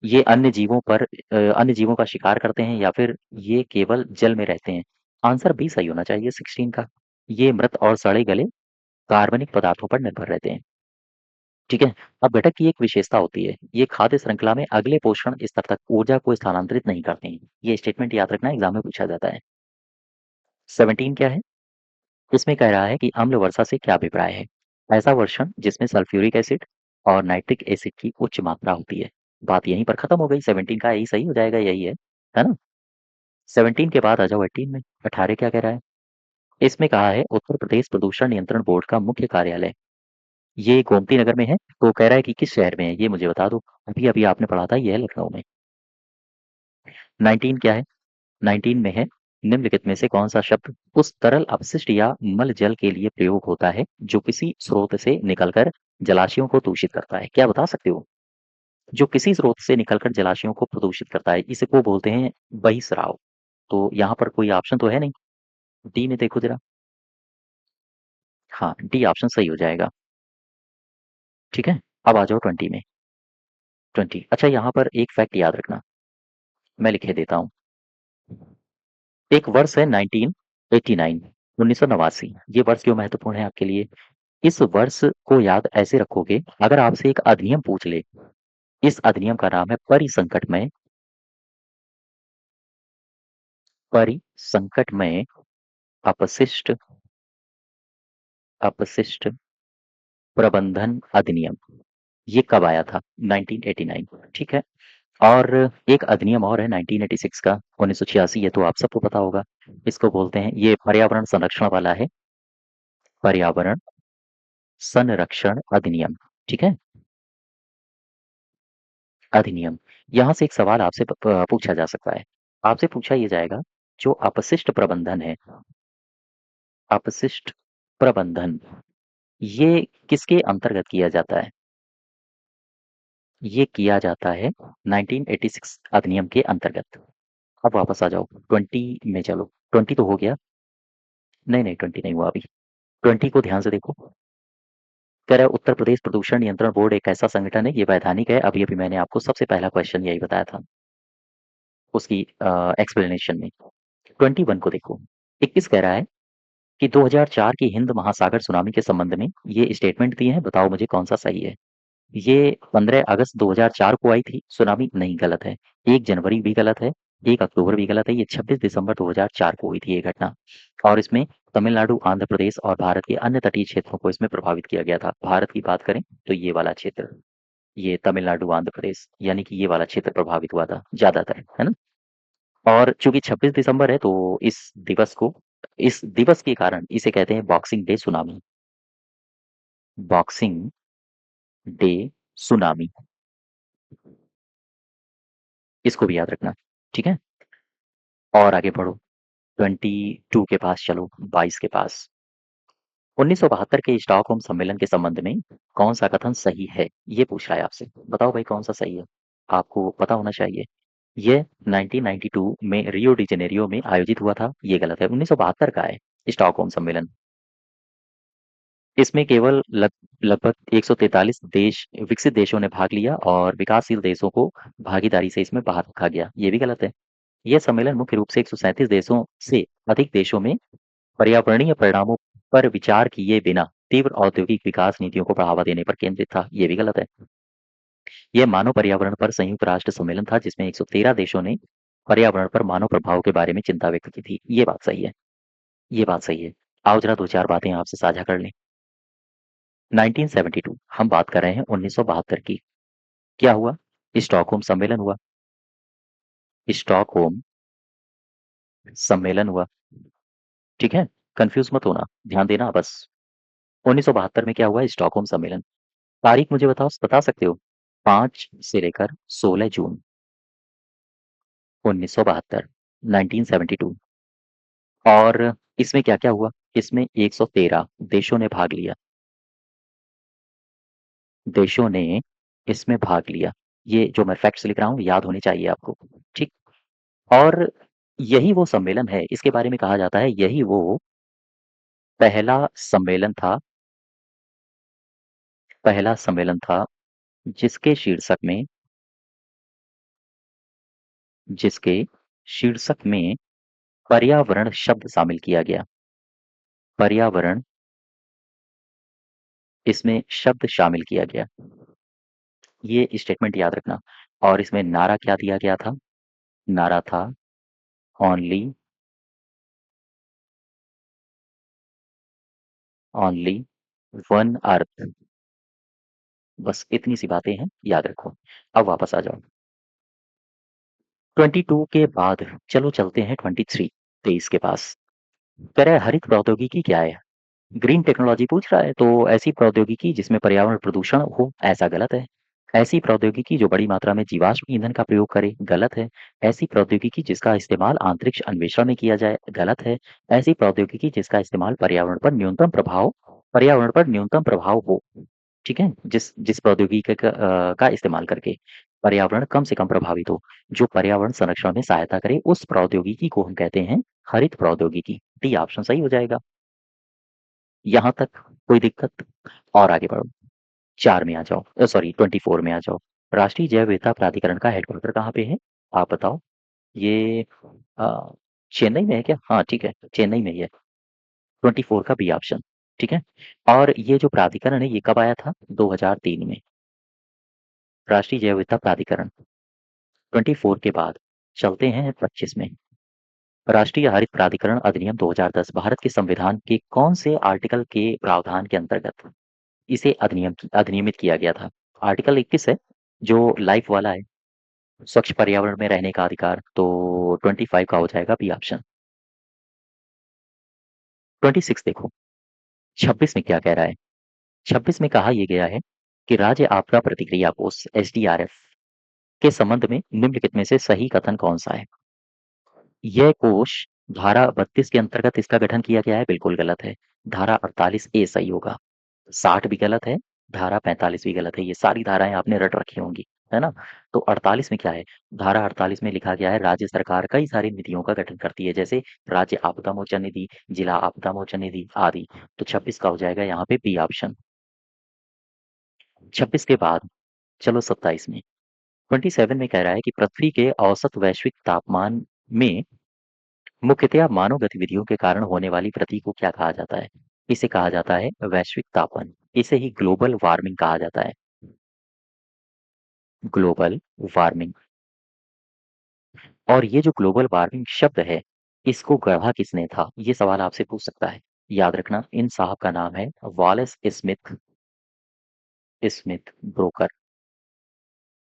A: ये अन्य जीवों का शिकार करते हैं, या फिर ये केवल जल में रहते हैं। आंसर बी सही होना चाहिए 16 का। ये मृत और सड़े गले कार्बनिक पदार्थों पर निर्भर रहते हैं। ठीक है। अब घटक की एक विशेषता होती है, ये खाद्य श्रृंखला में अगले पोषण स्तर तक ऊर्जा को स्थानांतरित नहीं करते हैं। ये स्टेटमेंट याद रखना, एग्जाम में पूछा जाता है। 17 क्या है? इसमें कह रहा है कि अम्ल वर्षा से क्या अभिप्राय है? ऐसा वर्षण जिसमें सल्फ्यूरिक एसिड और नाइट्रिक एसिड की उच्च मात्रा होती है। बात यहीं पर खत्म हो गई। 17 का यही सही हो जाएगा, यही है ना? 17 के बाद आ जाओ 18 में। 18 क्या कह रहा है? इसमें कहा है उत्तर प्रदेश प्रदूषण नियंत्रण बोर्ड का मुख्य कार्यालय ये गोमती नगर में है। तो कह रहा है कि किस शहर में है, ये मुझे बता दो। अभी अभी आपने पढ़ा था, ये है लखनऊ में। 19 क्या है? 19 में है निम्नलिखित में से कौन सा शब्द उस तरल अपशिष्ट या मल जल के लिए प्रयोग होता है जो किसी स्रोत से निकलकर जलाशयों को दूषित करता है? क्या बता सकते हो? जो किसी स्रोत से निकलकर जलाशयों को प्रदूषित करता है, इसे को बोलते हैं बहिस्राव। तो यहाँ पर कोई ऑप्शन तो है नहीं। डी में देखो जरा। हाँ, डी ऑप्शन सही हो जाएगा। ठीक है, अब आ जाओ 20 में। 20, अच्छा यहाँ पर एक फैक्ट याद रखना, मैं लिखे देता हूँ। एक वर्ष है 1989, 1989। ये वर्ष क्यों महत्वपूर्ण है आपके लिए? इस वर्ष को याद ऐसे रखोगे, अगर आपसे एक अधिनियम पूछ ले, इस अधिनियम का नाम है परिसंकटमय अपशिष्ट अपशिष्ट प्रबंधन अधिनियम। ये कब आया था? 1989। ठीक है। और एक अधिनियम और है 1986 का, 1986, ये तो आप सबको पता होगा। इसको बोलते हैं, ये पर्यावरण संरक्षण वाला है, पर्यावरण संरक्षण अधिनियम। ठीक है, अधिनियम। यहाँ से एक सवाल आपसे पूछा जा सकता है। आपसे पूछा ये जाएगा, जो अपशिष्ट प्रबंधन है, अपशिष्ट प्रबंधन, ये किसके अंतर्गत किया जाता है? ये किया जाता है 1986 अधिनियम के अंतर्गत। अब वापस आ जाओ 20 में चलो। 20 तो हो गया। नहीं नहीं, 20 नहीं हुआ अभी। 20 को ध्यान से देखो। कह रहा है उत्तर प्रदेश प्रदूषण नियंत्रण बोर्ड एक ऐसा संगठन है, ये वैधानिक है। अभी अभी मैंने आपको सबसे पहला क्वेश्चन यही बताया था उसकी एक्सप्लेनेशन में। 21 को देखो। 21 कह रहा है कि 2004 की हिंद महासागर सुनामी के संबंध में ये स्टेटमेंट दिए हैं, बताओ मुझे कौन सा सही है। ये 15 अगस्त 2004 को आई थी सुनामी, नहीं गलत है। 1 जनवरी भी गलत है, 1 अक्टूबर भी गलत है, ये 26 दिसंबर 2004 को हुई थी ये घटना। और इसमें तमिलनाडु, आंध्र प्रदेश और भारत के अन्य तटीय क्षेत्रों को इसमें प्रभावित किया गया था। भारत की बात करें तो ये वाला क्षेत्र, ये तमिलनाडु, आंध्र प्रदेश, यानी कि ये वाला क्षेत्र प्रभावित हुआ था ज़्यादातर, है ना? और चूँकि 26 दिसंबर है तो इस दिवस के कारण इसे कहते हैं boxing day tsunami. Boxing day tsunami, इसको भी याद रखना, ठीक है? और आगे बढ़ो, 22 के पास चलो, 22 के पास। 1972 के स्टॉकहोम सम्मेलन के संबंध में कौन-सा कथन सही है? ये पूछ रहा है आपसे। बताओ भाई कौन-सा सही है? आपको पता होना चाहिए। ये 1992 में रियो डी जेनेरियो में आयोजित हुआ था, ये गलत है। 1972 का है स्टॉकहोम सम्मेलन। इसमें केवल लगभग 143 देश, विकसित देशों ने भाग लिया और विकासशील देशों को भागीदारी से इसमें बाहर रखा गया। ये भी गलत है। यह सम्मेलन मुख्य रूप से 137 देशों से अधिक देशों में पर्यावरणीय परिणामों पर विचार किए बिना तीव्र औद्योगिक विकास नीतियों को बढ़ावा देने पर केंद्रित था। ये भी गलत है। यह मानव पर्यावरण पर संयुक्त राष्ट्र सम्मेलन था जिसमें 113 देशों ने पर्यावरण पर मानव प्रभाव के बारे में चिंता व्यक्त की थी। ये बात सही है। ये बात सही है। आओ जरा 2-4 बातें आपसे साझा कर लें। 1972 हम बात कर रहे हैं 1972 की। क्या हुआ? स्टॉकहोम सम्मेलन हुआ। स्टॉकहोम सम्मेलन हुआ, ठीक है? कन्फ्यूज़ मत होना, ध्यान देना बस। 1972 में क्या हुआ? स्टॉकहोम सम्मेलन। तारीख मुझे बताओ, बता सकते हो? 5 से लेकर 16 जून 1972, 1972। और इसमें क्या-क्या हुआ? इसमें 113 देशों ने भाग लिया। देशों ने इसमें भाग लिया। ये जो मैं फैक्ट्स लिख रहा हूँ याद होने चाहिए आपको, ठीक? और यही वो सम्मेलन है, इसके बारे में कहा जाता है यही वो पहला सम्मेलन था, पहला सम्मेलन था जिसके शीर्षक में जिसके शीर्षक में पर्यावरण शब्द शामिल किया गया। पर्यावरण इसमें शब्द शामिल किया गया। ये स्टेटमेंट याद रखना। और इसमें नारा क्या दिया गया था? नारा था ओनली ओनली वन अर्थ। बस इतनी सी बातें हैं, याद रखो। अब वापस आ जाओ। 22 के बाद चलो चलते हैं 23, 23 के पास। कह रहा है हरित प्रौद्योगिकी क्या है? ग्रीन टेक्नोलॉजी पूछ रहा है, तो ऐसी प्रौद्योगिकी जिसमें पर्यावरण प्रदूषण हो, ऐसा गलत है। ऐसी प्रौद्योगिकी जो बड़ी मात्रा में जीवाश्म ईंधन का प्रयोग करे, गलत है। ऐसी प्रौद्योगिकी जिसका इस्तेमाल अंतरिक्ष अन्वेषण में किया जाए, गलत है। ऐसी प्रौद्योगिकी जिसका इस्तेमाल पर्यावरण पर न्यूनतम प्रभाव हो, ठीक है? जिस जिस प्रौद्योगिकी का इस्तेमाल करके पर्यावरण कम से कम प्रभावित हो, जो पर्यावरण संरक्षण में सहायता करे, उस प्रौद्योगिकी को हम कहते हैं हरित प्रौद्योगिकी। डी ऑप्शन सही हो जाएगा। यहाँ तक कोई दिक्कत? और आगे बढ़ो, 4 में आ जाओ, सॉरी 24 में आ जाओ। राष्ट्रीय जैव विविधता प्राधिकरण का हेडक्वार्टर कहाँ पे है? आप बताओ। ये अ, चेन्नई में है क्या? हाँ, ठीक है, चेन्नई में ही है। 24 का बी ऑप्शन, ठीक है? और ये जो प्राधिकरण है, ये कब आया था? 2003 में। राष्ट्रीय जैव विविधता प्राधिकरण। 24 के बाद चलते हैं 25 में। राष्ट्रीय हरित प्राधिकरण अधिनियम 2010 भारत के संविधान के कौन से आर्टिकल के प्रावधान के अंतर्गत इसे अधिनियमित किया गया था? आर्टिकल 21 है, जो लाइफ वाला है, स्वच्छ पर्यावरण में रहने का अधिकार, तो 25 का हो जाएगा बी ऑप्शन। 26 देखो, 26 में क्या कह रहा है? 26 में कहा यह गया है कि राज्य आपदा प्रतिक्रिया कोष एसडीआरएफ के संबंध में निम्नलिखित में से सही कथन कौन सा है? यह कोष धारा 32 के अंतर्गत इसका गठन किया गया है, बिल्कुल गलत है। धारा 48 ए सही होगा। 60 भी गलत है, धारा 45 भी गलत है। ये सारी धाराएँ आपने रट रखी होंगी, है ना? तो 48 में क्या है? धारा 48 में लिखा गया है राज्य सरकार कई सारी निधियों का गठन करती है, जैसे राज्य आपदा मोचन निधि, जिला आपदा मोचन निधि आदि। तो 26 का हो जाएगा यहाँ पे बी ऑप्शन। 26 के बाद चलो 27 में। 27 में कह रहा है कि पृथ्वी के औसत वैश्विक तापमान में मुख्यतया मानव गतिविधियों के कारण होने वाली वृद्धि को क्या कहा जाता है? इसे कहा जाता है वैश्विक तापन। इसे ही ग्लोबल वार्मिंग कहा जाता है। Global warming. और ये जो ग्लोबल वार्मिंग शब्द है, इसको गढ़ा किसने था? ये सवाल आपसे पूछ सकता है। याद रखना, इन साहब का नाम है वॉलेस स्मिथ स्मिथ ब्रोकर।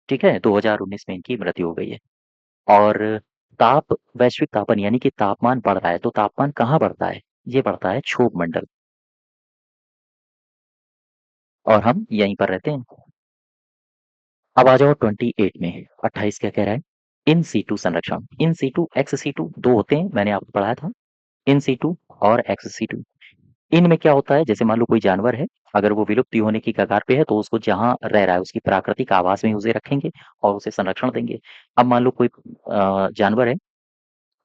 A: ठीक है, 2019 में इनकी मृत्यु हो गई है। और वैश्विक तापन यानी कि तापमान बढ़ रहा है, तो तापमान कहाँ बढ़ता है? ये बढ़ता है क्षोभ मंडल, और हम यहीं पर रहते हैं। अब आ जाओ 28 में। 28 क्या कह रहा है? इन सीटू संरक्षण। इन सीटू एक्स सीटू दो होते हैं, मैंने आपको पढ़ाया था। इन सीटू और एक्स सीटू। इनमें क्या होता है, जैसे मान लो कोई जानवर है, अगर वो विलुप्ति होने की कगार पे है, तो उसको जहाँ रह रहा है उसकी प्राकृतिक आवास में उसे रखेंगे और उसे संरक्षण देंगे। अब मान लो कोई जानवर है,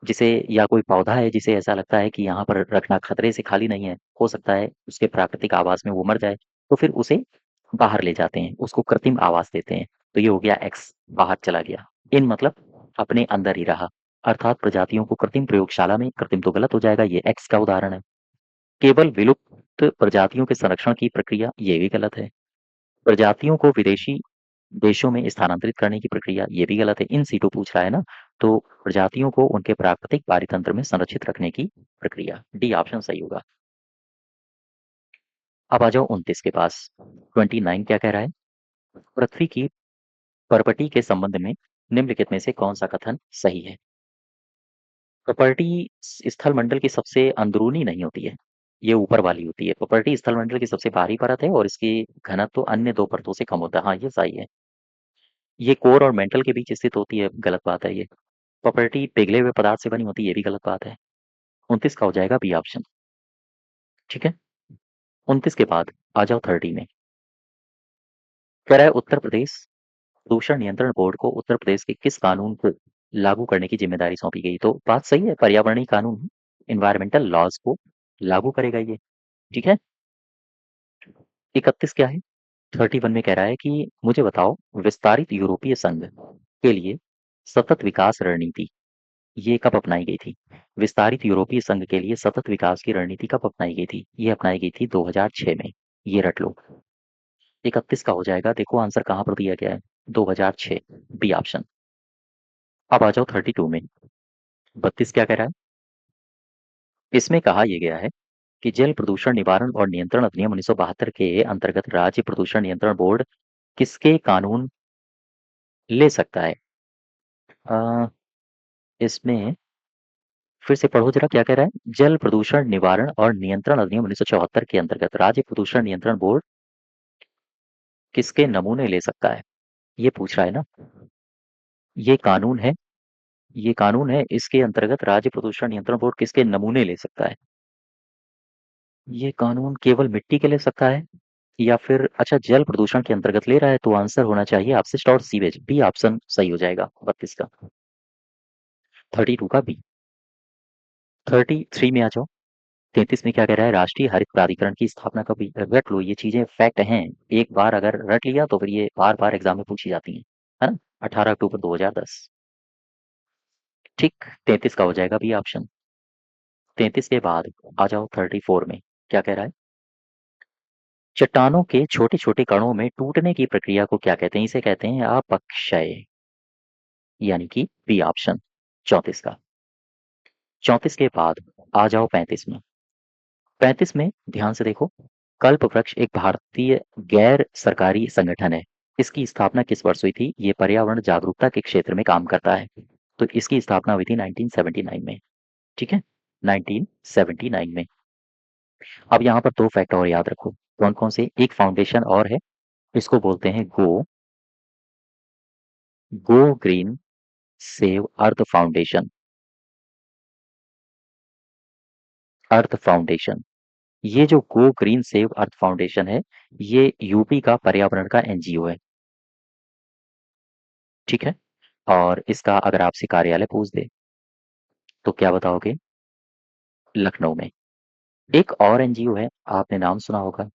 A: जिसे या कोई पौधा है जिसे ऐसा लगता है कि यहाँ पर रखना खतरे से खाली नहीं है, हो सकता है उसके प्राकृतिक आवास में वो मर जाए, तो फिर उसे बाहर ले जाते हैं, उसको कृत्रिम आवास देते हैं। तो ये हो गया एक्स, बाहर चला गया। इन मतलब अपने अंदर ही रहा, अर्थात प्रजातियों को कृत्रिम प्रयोगशाला में, कृत्रिम तो गलत हो जाएगा, ये एक्स का उदाहरण है। केवल विलुप्त प्रजातियों के संरक्षण की प्रक्रिया, ये भी गलत है। प्रजातियों को विदेशी देशों में स्थानांतरित करने की प्रक्रिया, ये भी गलत है। इन सीटों पूछ रहा है ना, तो प्रजातियों को उनके प्राकृतिक पारितंत्र में संरक्षित रखने की प्रक्रिया, डी ऑप्शन सही होगा। अब आ जाओ 29 के पास। 29 क्या कह रहा है? पृथ्वी की पर्पटी के संबंध में निम्नलिखित में से कौन सा कथन सही है? प्रॉपर्टी स्थल मंडल की सबसे अंदरूनी नहीं होती है, ये ऊपर वाली होती है। प्रॉपर्टी स्थल मंडल की सबसे बाहरी परत है और इसकी घनत्व तो अन्य दो परतों से कम होता है। हाँ, ये सही है। ये कोर और मेंटल के बीच स्थित होती है, गलत बात है ये। प्रॉपर्टी पिघले हुए पदार्थ से बनी होती है, ये भी गलत बात है। 29 का हो जाएगा बी ऑप्शन। ठीक है, 29 के बाद आ जाओ 30 में। कह रहा है उत्तर प्रदेश प्रदूषण नियंत्रण बोर्ड को उत्तर प्रदेश के किस कानून को लागू करने की जिम्मेदारी सौंपी गई? तो बात सही है, पर्यावरणीय कानून, इन्वायरमेंटल लॉज को लागू करेगा ये। ठीक है, 31 क्या है? 31 में कह रहा है कि मुझे बताओ, विस्तारित यूरोपीय संघ के लिए सतत विकास रणनीति ये कब अपनाई गई थी? विस्तारित यूरोपीय संघ के लिए सतत विकास की रणनीति कब अपनाई गई थी? ये अपनाई गई थी 2006 में। ये रट लो। 31 का हो जाएगा, देखो आंसर कहाँ पर दिया गया है, 2006, बी ऑप्शन। अब आ जाओ 32 में। 32 क्या कह रहा है? इसमें कहा यह गया है कि जल प्रदूषण निवारण और नियंत्रण अधिनियम 1972 के अंतर्गत राज्य प्रदूषण नियंत्रण बोर्ड किसके कानून ले सकता है? अ, इसमें फिर से पढ़ो जरा, क्या कह रहा है? जल प्रदूषण निवारण और नियंत्रण अधिनियम 1974 के अंतर्गत राज्य प्रदूषण नियंत्रण बोर्ड किसके नमूने ले सकता है? ये पूछ रहा है ना। ये कानून है, ये कानून है, इसके अंतर्गत राज्य प्रदूषण नियंत्रण बोर्ड किसके नमूने ले सकता है? ये कानून केवल मिट्टी के ले सकता है, या फिर अच्छा जल प्रदूषण के अंतर्गत ले रहा है, तो आंसर होना चाहिए अपशिष्ट और सीवेज, बी ऑप्शन सही हो जाएगा 32 का। 32 का बी। 33 में आ जाओ। 33 में क्या कह रहा है? राष्ट्रीय हरित प्राधिकरण की स्थापना कब हुई? रट लो, ये चीजें फैक्ट हैं, एक बार अगर रट लिया तो फिर ये बार बार एग्जाम में पूछी जाती हैं, है ना? 18 अक्टूबर 2010। ठीक, 33 का हो जाएगा बी ऑप्शन। 33 के बाद आ जाओ 34 में। क्या कह रहा है? चट्टानों के छोटे छोटे कणों में टूटने की प्रक्रिया को क्या कहते हैं? इसे कहते हैं अपक्षय, यानी कि बी ऑप्शन 34 का। 34 के बाद आ जाओ 35 में। 35 में ध्यान से देखो। कल्प वृक्ष एक भारतीय गैर सरकारी संगठन है। इसकी स्थापना किस वर्ष हुई थी? ये पर्यावरण जागरूकता के क्षेत्र में काम करता है। तो इसकी स्थापना हुई थी 1979 में। ठीक है, 1979 में। अब यहाँ पर दो फैक्ट और याद रखो। कौन कौन से? एक फाउंडेशन और है, इसको बोलते हैं go green save earth foundation. Earth foundation, ये जो go green save earth foundation है, ये यूपी का पर्यावरण का एनजीओ है। ठीक है, और इसका अगर आपसे कार्यालय पूछ दे तो क्या बताओगे? लखनऊ में। एक और एनजीओ है, आपने नाम सुना होगा,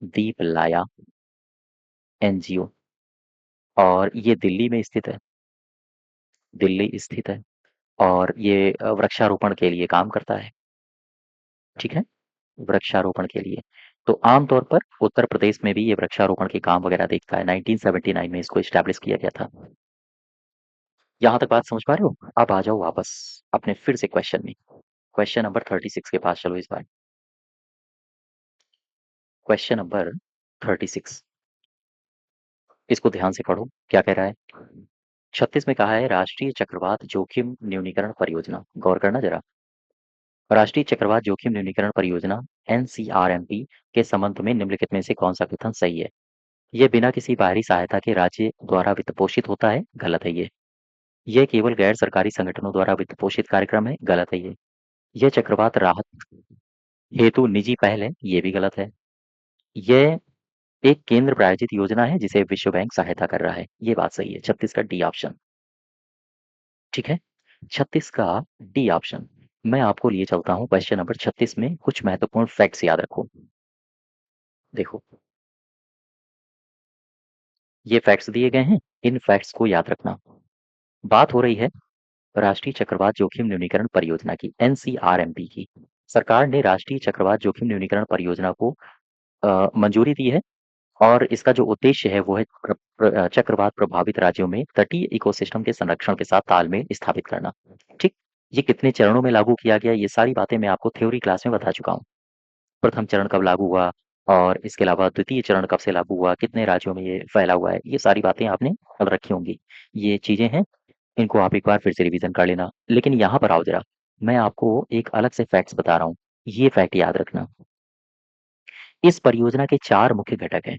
A: दीप लाया एनजीओ, और ये दिल्ली में स्थित है। दिल्ली स्थित है, और ये वृक्षारोपण के लिए काम करता है। ठीक है, वृक्षारोपण के लिए। तो आम तौर पर उत्तर प्रदेश में भी ये वृक्षारोपण के काम वगैरह देखता है। 1979 में इसको एस्टैब्लिश किया गया था। यहाँ तक बात समझ पा रहे हो? अब आ जाओ वापस अपने फिर से क्वेश्चन में। क्वेश्चन नंबर 36 के पास चलो इस बार। क्वेश्चन नंबर 36, इसको ध्यान से पढ़ो, क्या कह रहा है? 36 में कहा है राष्ट्रीय चक्रवात जोखिम न्यूनीकरण परियोजना। गौर करना जरा। राष्ट्रीय चक्रवात जोखिम न्यूनीकरण परियोजना एनसीआरएमपी के संबंध में निम्नलिखित में से कौन सा कथन सही है? ये बिना किसी बाहरी सहायता के राज्य द्वारा वित्त पोषित होता है, गलत है ये। यह केवल गैर सरकारी संगठनों द्वारा वित्त पोषित कार्यक्रम है, गलत है ये। यह चक्रवात राहत हेतु निजी पहल है, ये भी गलत है। यह एक केंद्र प्रायोजित योजना है जिसे विश्व बैंक सहायता कर रहा है, ये बात सही है। 36 का डी ऑप्शन ठीक है। 36 का डी ऑप्शन। मैं आपको लिए चलता हूं क्वेश्चन नंबर 36 में कुछ महत्वपूर्ण फैक्ट्स याद रखो। देखो, ये फैक्ट्स दिए गए हैं, इन फैक्ट्स को याद रखना। बात हो रही है राष्ट्रीय चक्रवात जोखिम न्यूनीकरण परियोजना की, एनसीआरएमपी की। सरकार ने राष्ट्रीय चक्रवात जोखिम न्यूनीकरण परियोजना को मंजूरी दी है और इसका जो उद्देश्य है वो है चक्रवात प्रभावित राज्यों में तटीय इकोसिस्टम के संरक्षण के साथ तालमेल स्थापित करना। ठीक। ये कितने चरणों में लागू किया गया, ये सारी बातें मैं आपको थ्योरी क्लास में बता चुका हूँ। प्रथम चरण कब लागू हुआ और इसके अलावा द्वितीय चरण कब से लागू हुआ, कितने राज्यों में ये फैला हुआ है, ये सारी बातें आपने याद रखी होंगी। ये चीजें हैं, इनको आप एक बार फिर से रिवीजन कर लेना। लेकिन यहाँ पर आओ जरा, मैं आपको एक अलग से फैक्ट्स बता रहा हूँ, ये फैक्ट याद रखना। इस परियोजना के 4 मुख्य घटक हैं,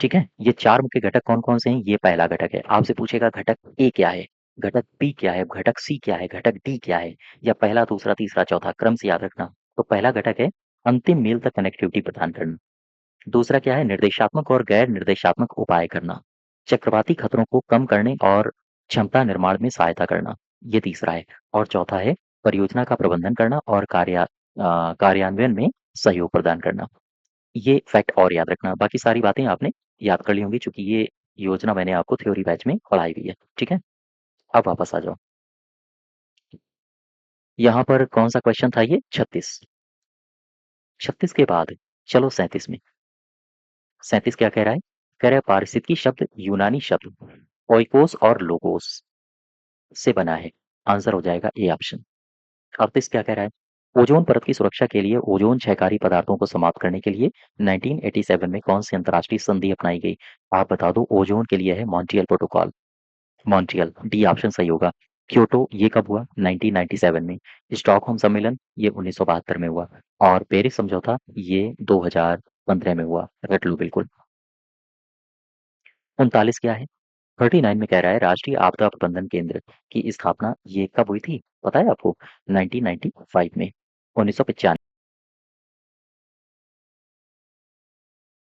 A: ठीक है? ये 4 मुख्य घटक कौन-कौन से हैं? ये पहला घटक है। आपसे पूछेगा घटक ए क्या है? घटक बी क्या है? घटक सी क्या है? घटक डी क्या है? या पहला, दूसरा, तीसरा, चौथा क्रम से याद रखना। तो पहला घटक है अंतिम मील तक कनेक्टिविटी प्रदान करना। दूसरा क्या है? निर्देशात्मक और गैर निर्देशात्मक उपाय करना। चक्रवाती खतरों को कम करने और क्षमता निर्माण में सहायता करना, ये तीसरा है। और चौथा है परियोजना का प्रबंधन करना और कार्यान्वयन में सहयोग प्रदान करना। ये फैक्ट और याद रखना, बाकी सारी बातें आपने याद कर ली होंगी चूंकि ये योजना मैंने आपको थ्योरी बैच में पढ़ाई हुई है, ठीक है। अब वापस आ जाओ, यहाँ पर कौन सा क्वेश्चन था? ये 36। 36 के बाद चलो 37 में। 37 क्या कह रहा है? कह रहा है पारिस्थितिकी शब्द यूनानी शब्द ओइकोस और लोगोस से बना है। आंसर हो जाएगा ए ऑप्शन। 38 क्या कह रहा है? ओजोन परत की सुरक्षा के लिए ओजोन क्षयकारी पदार्थों को समाप्त करने के लिए 1987 में कौन सी अंतर्राष्ट्रीय संधि अपनाई गई? आप बता दो। ओजोन के लिए है Montreal protocol. Montreal D option सही होगा। क्योटो ये कब हुआ? 1997 में। स्टॉकहोम सम्मेलन ये 1972 में हुआ और पेरिस समझौता ये 2015 में हुआ। रट लो बिल्कुल। 39 क्या है? 39 में कह रहा है राष्ट्रीय आपदा प्रबंधन केंद्र की स्थापना ये कब हुई थी? पता है आपको? 1995 में, 1995